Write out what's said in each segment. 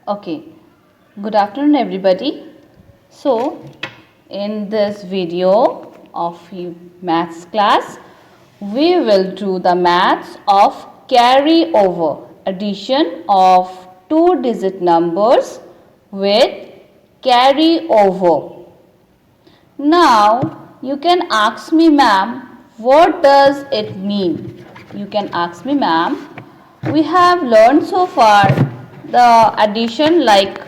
Okay, good afternoon everybody. So, in this video of maths class, we will do the maths of carry over, addition of two-digit numbers with carry over. Now, you can ask me, ma'am, what does it mean? You can ask me, ma'am, we have learned so far the addition like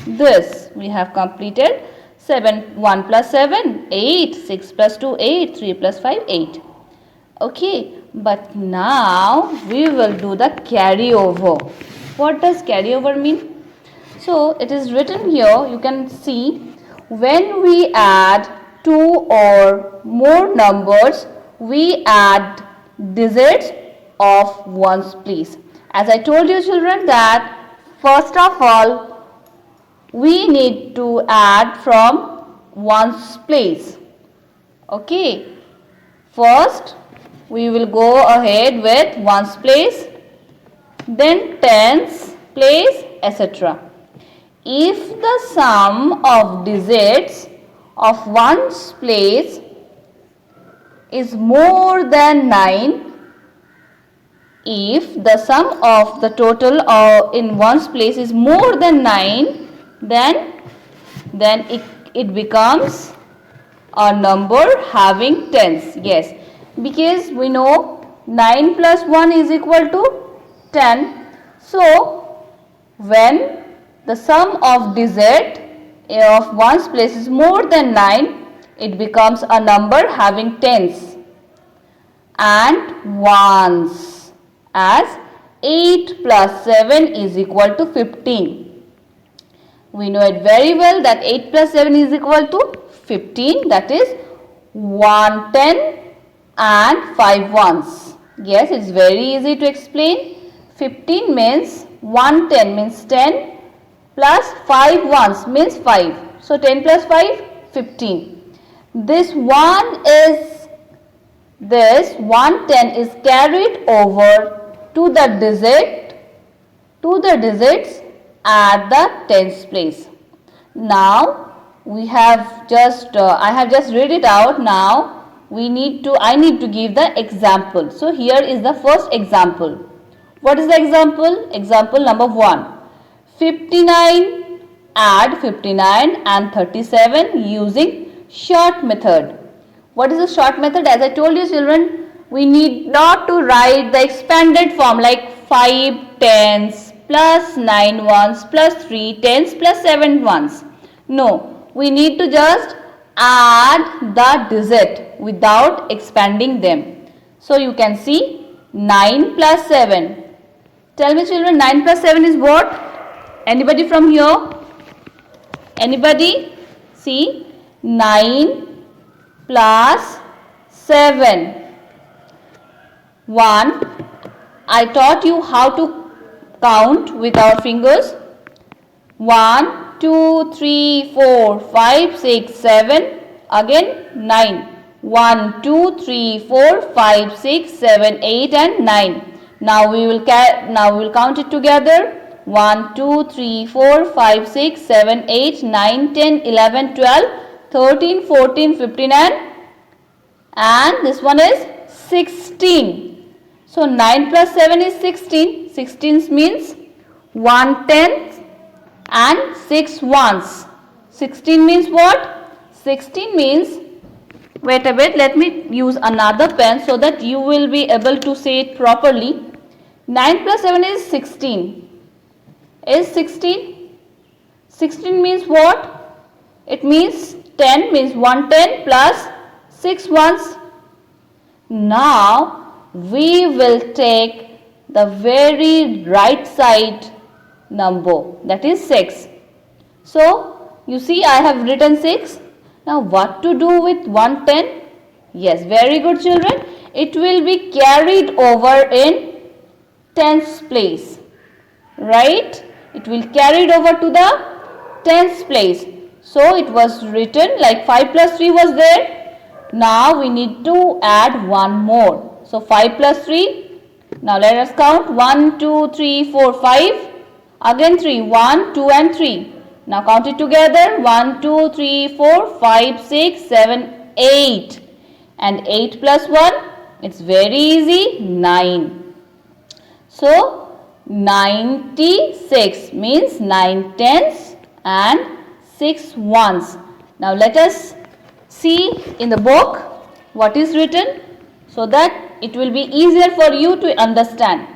this. We have completed 7, 1 plus 7, 8, 6 plus 2, 8, 3 plus 5, 8. Okay, but now we will do the carryover. What does carryover mean? So it is written here, you can see, when we add two or more numbers, we add digits of ones place. As I told you children that first of all, we need to add from ones place. Okay, first we will go ahead with ones place, then tens place, etc. If the sum of digits of ones place is more than 9, if the sum of the total in ones place is more than 9, then it becomes a number having tens. Yes, because we know 9 plus 1 is equal to 10. So, when the sum of digit of ones place is more than 9, it becomes a number having tens and ones, as 8 plus 7 is equal to 15. We know it very well that 8 plus 7 is equal to 15, that is 110 and 5 ones. Yes, it is very easy to explain. 15 means 110 means 10 plus 5 ones means 5. So 10 plus 5, 15. This 110 is carried over to the digits at the tens place. Now we have just I have just read it out. Now I need to give the example. So here is the first example. What is the example? Example number 1. 59, add 59 and 37 using short method. What is the short method? As I told you children, we need not to write the expanded form like 5 tens plus 9 ones plus 3 tens plus 7 ones. No, we need to just add the digit without expanding them. So you can see 9 plus 7. Tell me children, 9 plus 7 is what? Anybody from here? Anybody? See, 9 plus 7. 1. I taught you how to count with our fingers. 1, 2, 3, 4, 5, 6, 7. Again 9. 1, 2, 3, 4, 5, 6, 7, 8 and 9. Now we will count it together. 1, 2, 3, 4, 5, 6, 7, 8, 9, 10, 11, 12, 13, 14, 15 and this one is 16. So 9 plus 7 is 16. 16 means 1/10 and 6 ones. 16 means what? 16 means, wait a bit, let me use another pen so that you will be able to say it properly. 9 plus 7 is 16. Is 16? 16 means what? It means 10 means 1/10 plus 6 ones. Now we will take the very right side number, that is 6. So you see I have written 6. Now what to do with 1/10? Yes, very good children. It will be carried over in tens place. Right? It will carried over to the tens place. So it was written like 5 plus 3 was there. Now we need to add one more. So 5 plus 3. Now let us count 1, 2, 3, 4, 5. Again 3. 1, 2 and 3. Now count it together. 1, 2, 3, 4, 5, 6, 7, 8. And 8 plus 1, it's very easy, 9. So 96 means 9 tens and 6 ones. Now let us see in the book what is written so that it will be easier for you to understand.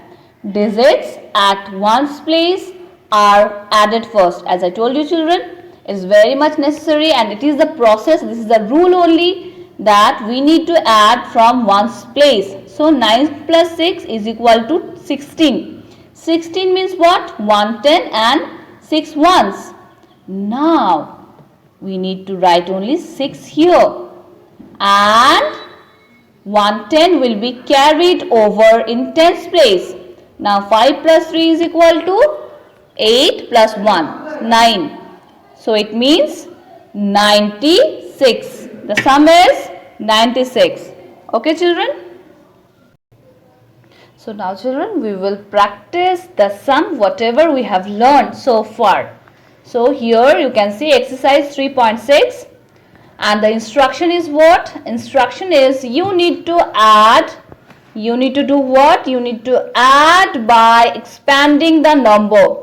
Digits at ones place are added first. As I told you children, it is very much necessary and it is the process, this is the rule only that we need to add from ones place. So 9 plus 6 is equal to 16. 16 means what? 1 10 and 6 ones. Now we need to write only 6 here and 110 will be carried over in tens place. Now 5 plus 3 is equal to 8 plus 1, 9. So it means 96. The sum is 96. Okay children? So now children, we will practice the sum whatever we have learned so far. So here you can see exercise 3.6 and the instruction is what? Instruction is you need to add. You need to do what? You need to add by expanding the number.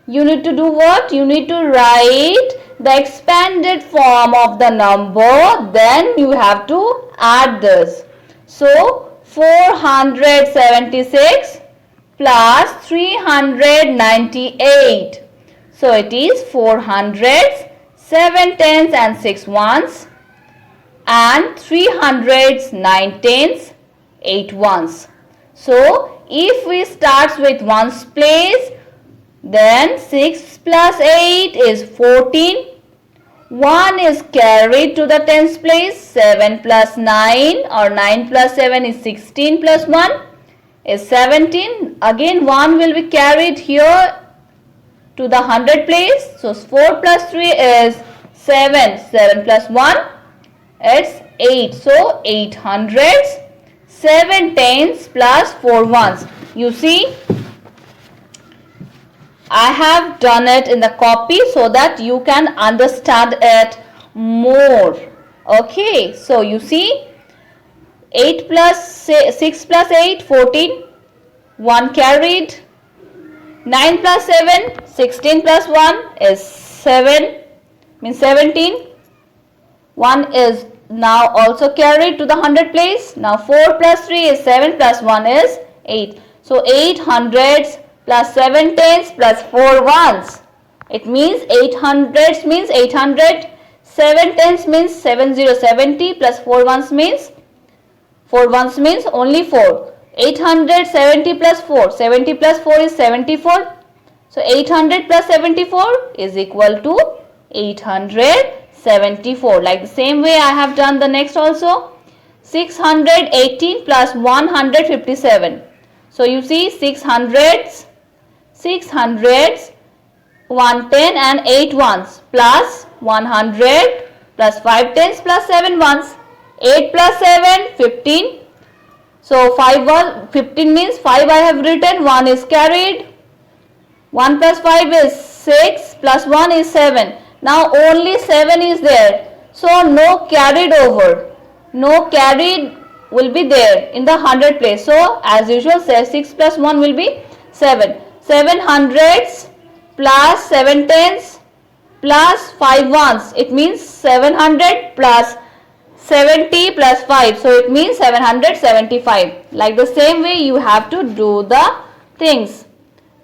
You need to do what? You need to write the expanded form of the number. Then you have to add this. So 476 plus 398. So it is 400s, 7 tens and 6 ones and 300s, 9 tens, 8 ones. So if we start with ones place, then 6 plus 8 is 14. 1 is carried to the tens place. 7 plus 9 or 9 plus 7 is 16 plus 1 is 17. Again 1 will be carried here to the hundred place. So 4 plus 3 is 7. 7 plus 1 it's 8. So 800s, 7 tens plus 4 ones. You see, I have done it in the copy so that you can understand it more. Okay, so you see 8 plus 6 plus 8, 14. 1 carried. 9 plus 7, 16 plus 1 is 7, means 17. 1 is now also carried to the hundred place. Now 4 plus 3 is 7 plus 1 is 8. So 800s plus 7 tens plus 4 ones. It means 800s means 800. 7 tens means 7070 plus 4 ones means 4 ones means only 4. 870 plus 4. 70 plus 4 is 74. So 800 plus 74 is equal to 874. Like the same way I have done the next also. 618 plus 157. So you see 600s, 110 and 8 ones plus 100 plus 5 tens plus 7 ones. 8 plus 7, 15. So 15 means 5 I have written, 1 is carried. 1 plus 5 is 6 plus 1 is 7. Now only 7 is there. So no carried over. No carried will be there in the hundred place. So as usual, say 6 plus 1 will be 7. 700s plus 7 tens plus 5 ones. It means 700 plus 70 plus 5. So it means 775. Like the same way you have to do the things.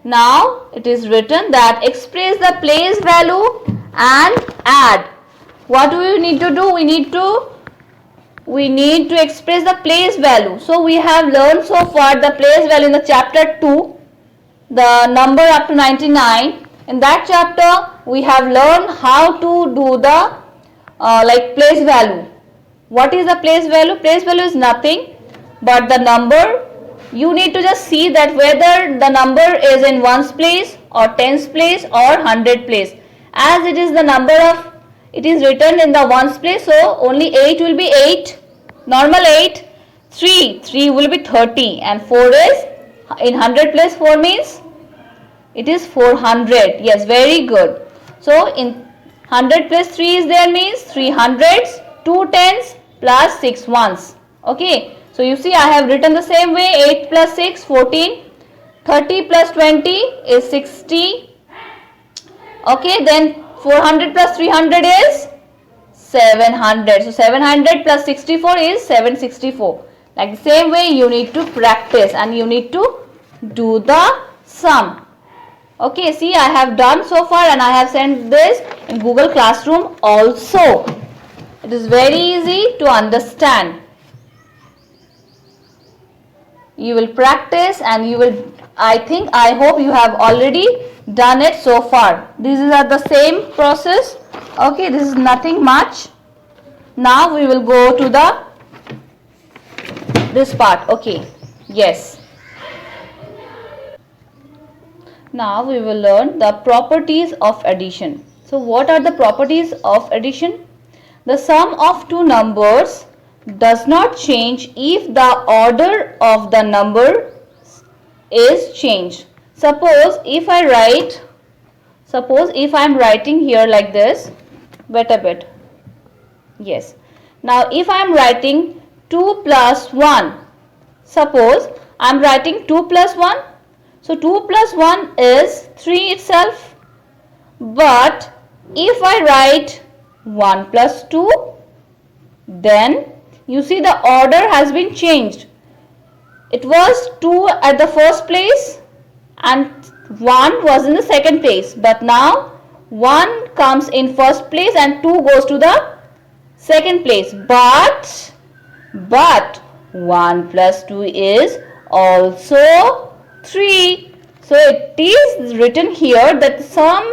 Now it is written that express the place value and add. What do we need to do? We need to express the place value. So we have learned so far the place value in the chapter 2, the number up to 99. In that chapter we have learned how to do the place value. What is the place value? Place value is nothing but the number. You need to just see that whether the number is in ones place or tens place or hundred place. As it is the number of, it is written in the ones place, so only 8 will be 8, normal 8. 3 will be 30 and 4 is in hundred place. 4 means It is 400. Yes, very good. So in 100 plus 3 is there means 3 hundreds, 2 tens plus 6 ones. Okay. So you see I have written the same way. 8 plus 6, 14. 30 plus 20 is 60. Okay. Then 400 plus 300 is 700. So 700 plus 64 is 764. Like the same way you need to practice and you need to do the sum. Okay, see I have done so far and I have sent this in Google Classroom also. It is very easy to understand. You will practice and you will, I hope you have already done it so far. These are the same process. Okay, this is nothing much. Now we will go to this part. Okay, yes. Now we will learn the properties of addition. So what are the properties of addition? The sum of two numbers does not change if the order of the number is changed. Suppose if I am writing here like this, wait a bit. Yes. Now if I am writing 2 plus 1, suppose I am writing 2 plus 1. So 2 plus 1 is 3 itself. But if I write 1 plus 2, then you see the order has been changed. It was 2 at the first place and 1 was in the second place. But now 1 comes in first place and 2 goes to the second place. But 1 plus 2 is also 3. So it is written here that the sum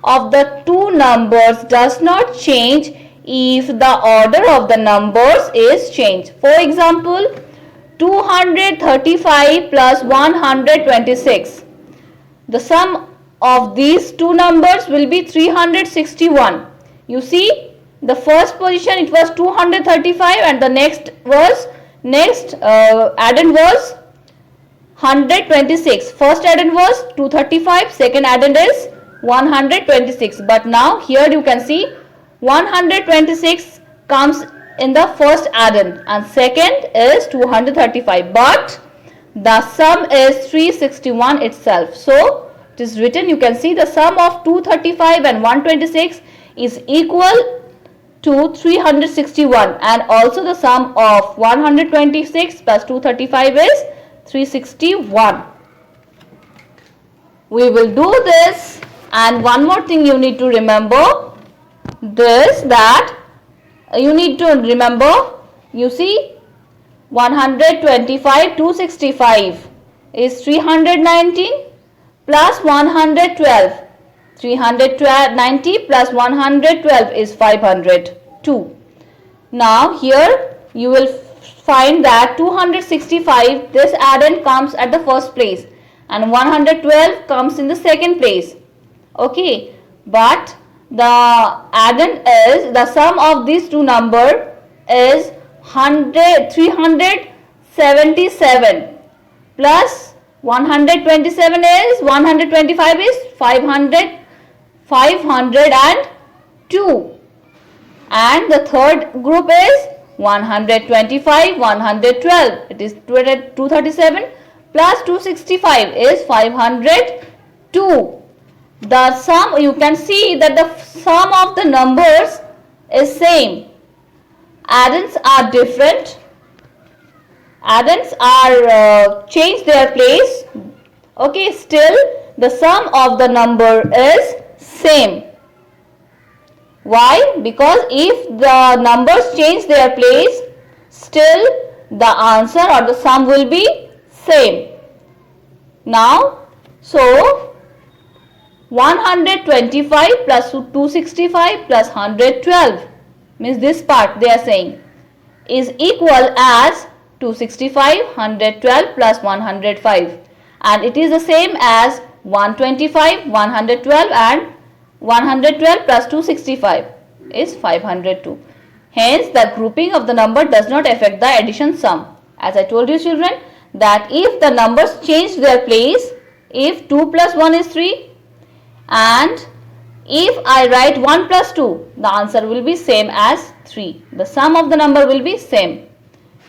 of the two numbers does not change if the order of the numbers is changed. For example, 235 plus 126. The sum of these two numbers will be 361. You see, the first position it was 235 and the next addend was 126. First addend was 235, second addend is 126. But now here you can see 126 comes in the first addend and second is 235. But the sum is 361 itself. So it is written, you can see the sum of 235 and 126 is equal to 361 and also the sum of 126 plus 235 is 361. We will do this, and one more thing you need to remember this, that you need to remember, you see 125 265 is 319 plus 112. 390 plus 112 is 502. Now here you will find that 265, this addend comes at the first place and 112 comes in the second place. Okay, but the addend is, the sum of these two numbers is 377 plus 127 is 125 is 502 and the third group is 125 112, it is 237 plus 265 is 502. The sum, you can see that the sum of the numbers is same. Addends are different. Addends are changed their place. Okay, still the sum of the number is same. Why? Because if the numbers change their place, still the answer or the sum will be same. Now, so 125 plus 265 plus 112 means this part they are saying is equal as 265, 112 plus 105, and it is the same as 125, 112 and 112 plus 265 is 502. Hence, the grouping of the number does not affect the addition sum. As I told you children, that if the numbers change their place, if 2 plus 1 is 3 and if I write 1 plus 2, the answer will be same as 3. The sum of the number will be same.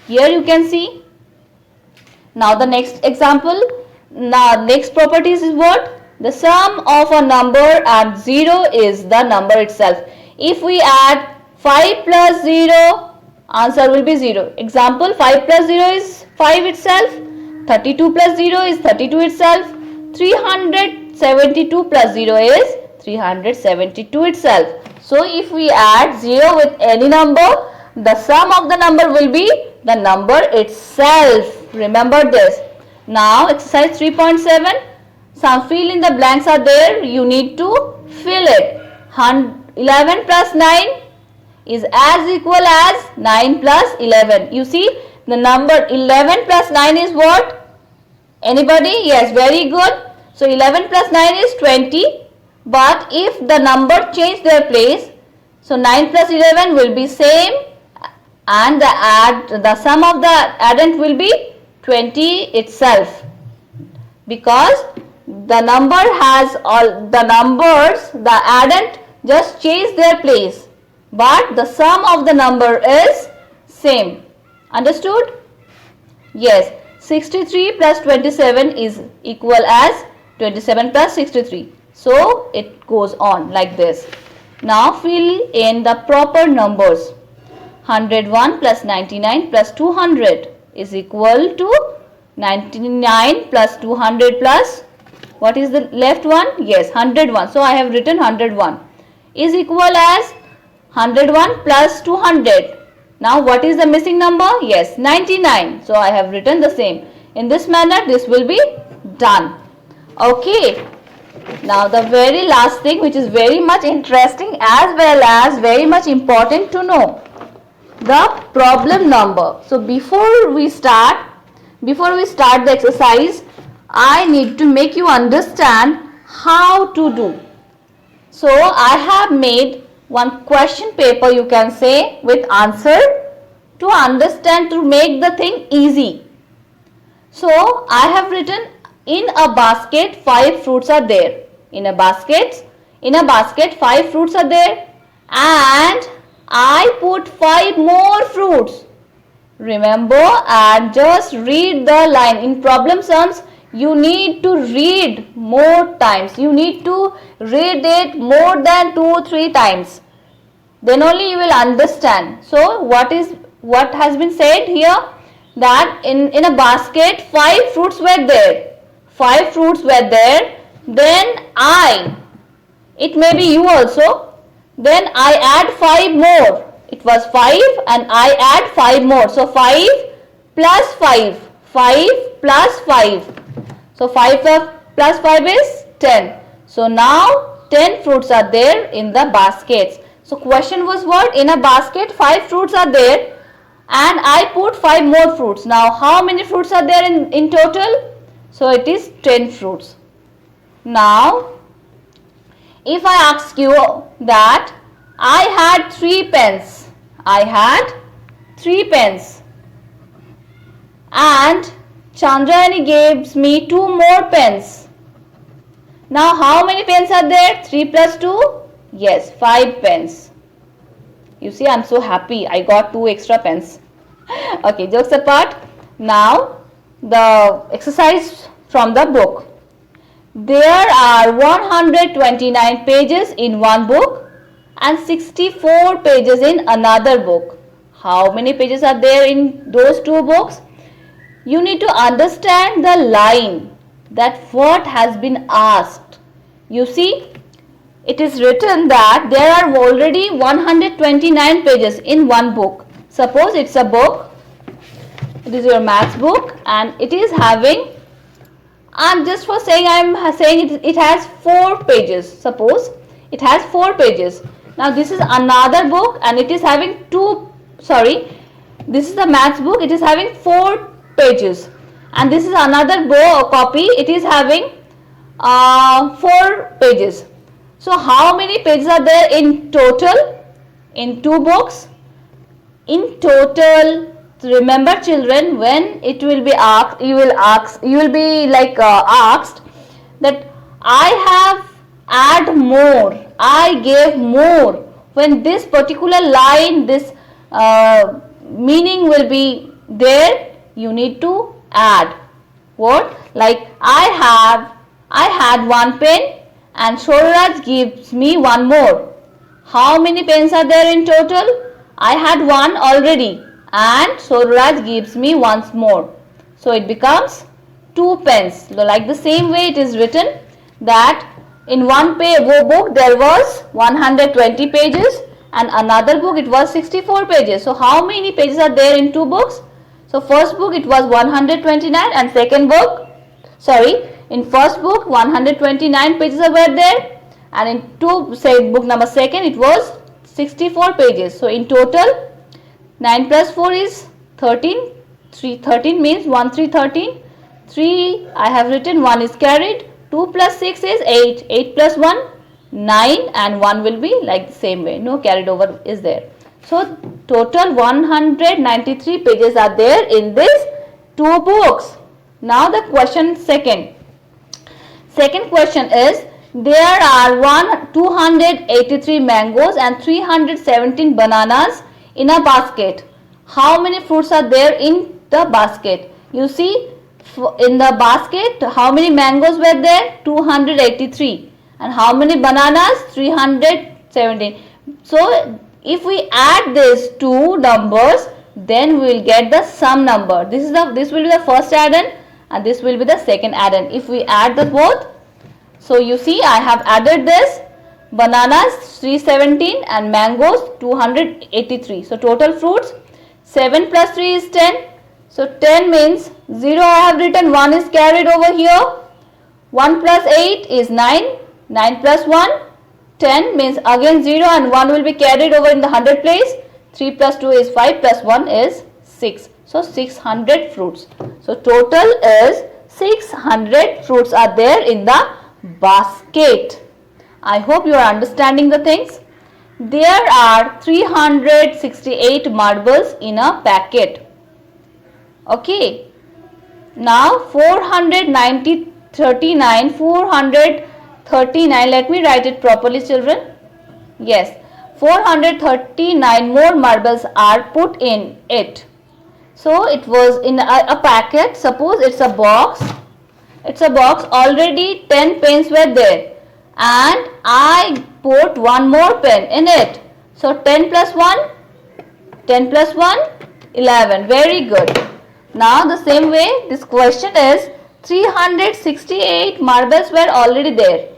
Here you can see. Now the next example, now next properties is what? The sum of a number and 0 is the number itself. If we add 5 plus 0, answer will be 0. Example, 5 plus 0 is 5 itself. 32 plus 0 is 32 itself. 372 plus 0 is 372 itself. So if we add 0 with any number, the sum of the number will be the number itself. Remember this. Now exercise 3.7. Some fill in the blanks are there. You need to fill it. 11 plus 9 is as equal as 9 plus 11. You see the number 11 plus 9 is what? Anybody? Yes, very good. So 11 plus 9 is 20. But if the number change their place, so 9 plus 11 will be same and the sum of the addend will be 20 itself, because the number has all the numbers, the addend just change their place, but the sum of the number is same. Understood? Yes, 63 plus 27 is equal as 27 plus 63. So it goes on like this. Now fill in the proper numbers. 101 plus 99 plus 200 is equal to 99 plus 200 plus, what is the left one? Yes, 101. So I have written 101 is equal as 101 plus 200. Now what is the missing number? Yes, 99. So I have written the same. In this manner this will be done. Okay. Now the very last thing, which is very much interesting as well as very much important to know, the problem number. So before we start the exercise, I need to make you understand how to do. So I have made one question paper, you can say, with answer to understand, to make the thing easy. So I have written, in a basket 5 fruits are there. In a basket 5 fruits are there, and I put 5 more fruits. Remember, and just read the line. In problem sums, you need to read more times. You need to read it more than 2-3 times. Then only you will understand. So what has been said here, that in a basket 5 fruits were there. 5 fruits were there. Then it may be you also. Then I add 5 more. It was 5 and I add 5 more. So 5 plus 5. 5 plus 5. So 5 plus 5 is 10. So now 10 fruits are there in the baskets. So question was what? In a basket 5 fruits are there and I put 5 more fruits. Now how many fruits are there in total? So it is 10 fruits. Now if I ask you that I had 3 pens. I had 3 pens and Chandrayani gives me 2 more pens. Now how many pens are there? 3 plus 2? Yes, 5 pens. You see, I am so happy I got 2 extra pens. Okay, jokes apart. Now the exercise from the book. There are 129 pages in one book and 64 pages in another book. How many pages are there in those 2 books? You need to understand the line, that what has been asked. You see, it is written that there are already 129 pages in one book. Suppose it's a book, it is your maths book, and it is having, I'm just for saying, it has 4 pages. Suppose it has 4 pages. Now this is another book and it is having this is the maths book, it is having 4 pages, and this is another copy, it is having 4 pages. So how many pages are there in total in 2 books? In total, remember children, when it will be asked, you will be asked that I have add more, I gave more. When this particular line, this meaning will be there, you need to add. What? Like I had one pen and Sholaraj gives me one more. How many pens are there in total? I had one already and Sholaraj gives me once more. So it becomes 2 pens. So like the same way it is written that in one book there was 120 pages and another book it was 64 pages. So how many pages are there in 2 books? So first book it was 129 and second book, in first book 129 pages were there and in book number second it was 64 pages. So in total 9 plus 4 is 13. 13 means 1 3 13. 3 I have written, 1 is carried. 2 plus 6 is 8. 8 plus 1 9 and 1 will be like the same way. No carried over is there. So total 193 pages are there in these 2 books. Now the question second. Second question is, there are 283 mangoes and 317 bananas in a basket. How many fruits are there in the basket? You see, in the basket, how many mangoes were there? 283. And how many bananas? 317. So if we add these two numbers, then we will get the sum number. This will be the first addend and this will be the second addend. If we add the both, so you see I have added this, bananas 317 and mangoes 283. So total fruits 7 plus 3 is 10. So 10 means 0 I have written, 1 is carried over here. 1 plus 8 is 9. 9 plus 1, 10 means again 0 and 1 will be carried over in the 100 place. 3 plus 2 is 5 plus 1 is 6. So 600 fruits. So total is 600 fruits are there in the basket. I hope you are understanding the things. There are 368 marbles in a packet. Okay. Now 439, let me write it properly, children. Yes, 439 more marbles are put in it. So it was in a packet. Suppose it's a box. It's a box, already 10 pens were there and I put one more pen in it. So 10 plus 1, 10 plus 1, 11. Very good. Now the same way this question is, 368 marbles were already there.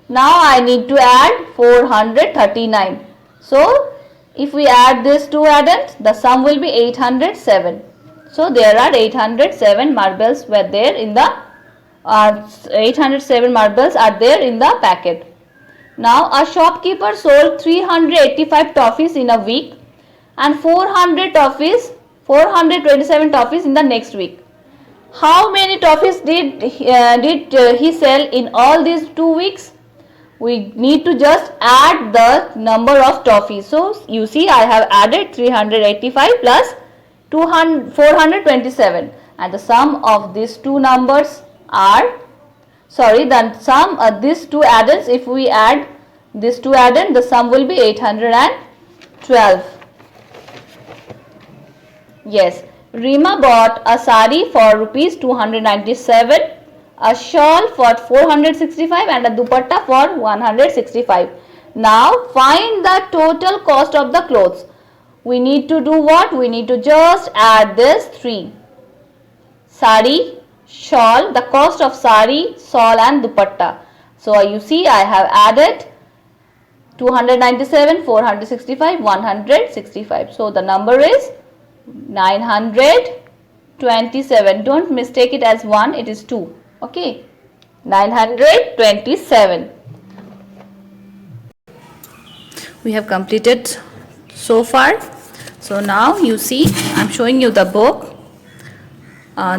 Now I need to add 439. So if we add these two addends, the sum will be 807. So there are 807 marbles were there in the 807 marbles are there in the packet. Now a shopkeeper sold 385 toffees in a week and 427 toffees in the next week. How many toffees did he sell in all these 2 weeks? We need to just add the number of toffees. So you see I have added 385 plus 427 and the sum of these two numbers are, the sum of these two addends, if we add these two addends, the sum will be 812. Yes, Rima bought a sari for rupees 297, a shawl for 465 and a dupatta for 165. Now find the total cost of the clothes. We need to do what? We need to just add this 3. Sari, shawl, the cost of sari, shawl and dupatta. So you see I have added 297, 465, 165. So the number is 927. Don't mistake it as 1, it is 2. Okay, 927. We have completed so far. So now you see I am showing you the book.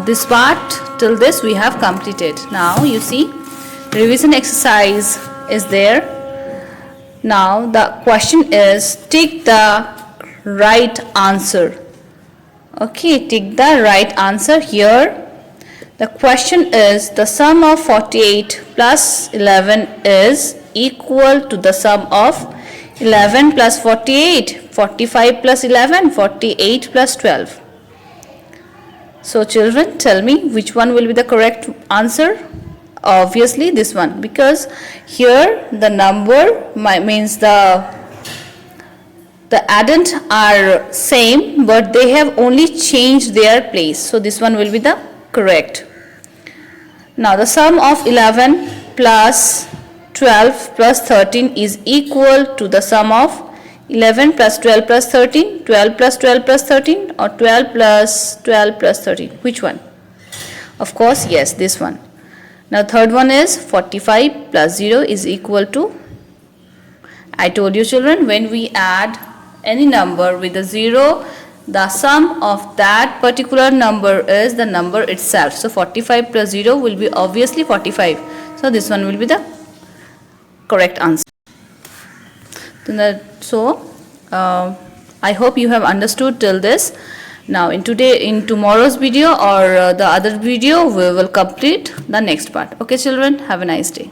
This part till this we have completed. Now you see revision exercise is there. Now the question is, tick the right answer. Okay, tick the right answer here. The question is, the sum of 48 plus 11 is equal to the sum of 11 plus 48, 45 plus 11, 48 plus 12. So children, tell me which one will be the correct answer? Obviously this one, because here the number means the addend are same, but they have only changed their place. So this one will be the correct. Now the sum of 11 plus 12 plus 13 is equal to the sum of 11 plus 12 plus 13, 12 plus 12 plus 13, or 12 plus 12 plus 13. Which one? Of course, yes, this one. Now third one is 45 plus 0 is equal to, I told you children, when we add any number with a 0, the sum of that particular number is the number itself. So 45 plus 0 will be obviously 45. So this one will be the correct answer. So I hope you have understood till this. Now in tomorrow's video or the other video, we will complete the next part. Okay children, have a nice day.